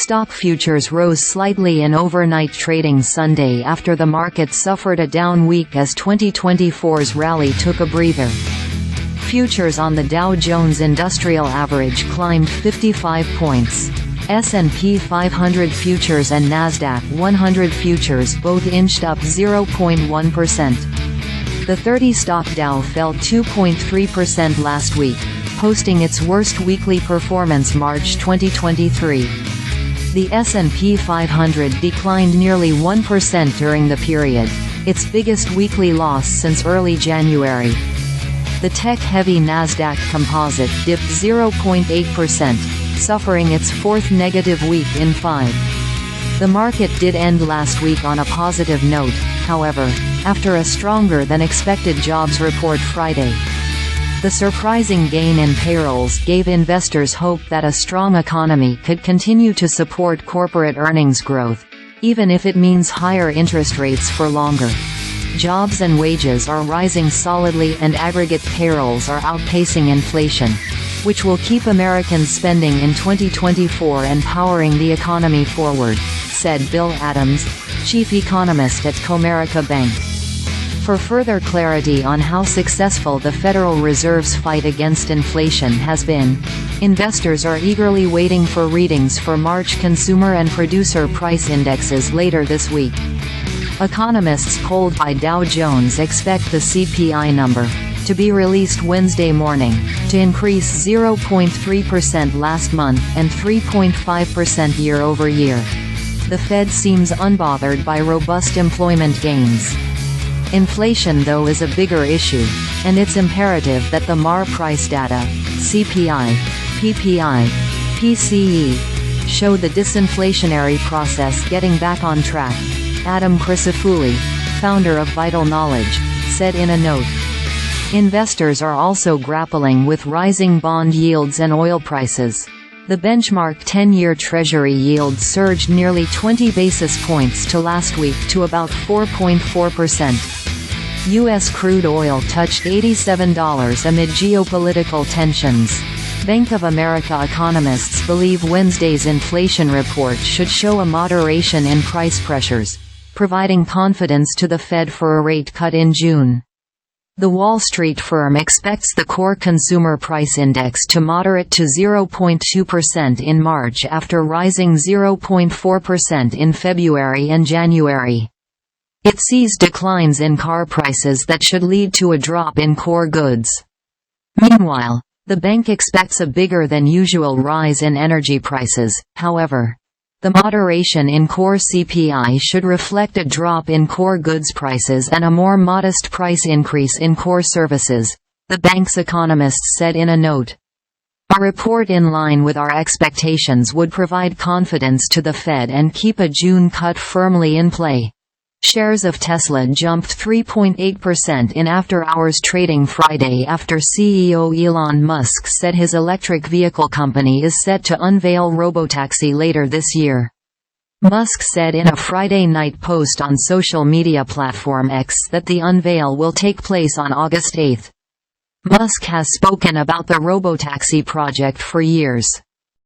Stock futures rose slightly in overnight trading Sunday after the market suffered a down week as 2024's rally took a breather. Futures on the Dow Jones Industrial Average climbed 55 points. S&P 500 futures and Nasdaq 100 futures both inched up 0.1%. The 30-stock Dow fell 2.3% last week, posting its worst weekly performance March 2023. The S&P 500 declined nearly 1% during the period, its biggest weekly loss since early January. The tech-heavy Nasdaq Composite dipped 0.8%, suffering its fourth negative week in 5. The market did end last week on a positive note, however, after a stronger-than-expected jobs report Friday. The surprising gain in payrolls gave investors hope that a strong economy could continue to support corporate earnings growth, even if it means higher interest rates for longer. Jobs and wages are rising solidly and aggregate payrolls are outpacing inflation, which will keep Americans spending in 2024 and powering the economy forward, said Bill Adams, chief economist at Comerica Bank. For further clarity on how successful the Federal Reserve's fight against inflation has been, investors are eagerly waiting for readings for March consumer and producer price indexes later this week. Economists polled by Dow Jones expect the CPI number, to be released Wednesday morning, to increase 0.3% last month and 3.5% year-over-year. The Fed seems unbothered by robust employment gains. Inflation, though, is a bigger issue, and it's imperative that the MAR price data, CPI, PPI, PCE, show the disinflationary process getting back on track, Adam Crisafulli, founder of Vital Knowledge, said in a note. Investors are also grappling with rising bond yields and oil prices. The benchmark 10-year Treasury yield surged nearly 20 basis points to last week to about 4.4%. U.S. crude oil touched $87 amid geopolitical tensions. Bank of America economists believe Wednesday's inflation report should show a moderation in price pressures, providing confidence to the Fed for a rate cut in June. The Wall Street firm expects the core consumer price index to moderate to 0.2% in March after rising 0.4% in February and January. It sees declines in car prices that should lead to a drop in core goods. Meanwhile, the bank expects a bigger than usual rise in energy prices, however. The moderation in core CPI should reflect a drop in core goods prices and a more modest price increase in core services, the bank's economists said in a note. A report in line with our expectations would provide confidence to the Fed and keep a June cut firmly in play. Shares of Tesla jumped 3.8% in after-hours trading Friday after CEO Elon Musk said his electric vehicle company is set to unveil robotaxi later this year. Musk said in a Friday night post on social media platform X that the unveil will take place on August 8. Musk has spoken about the robotaxi project for years.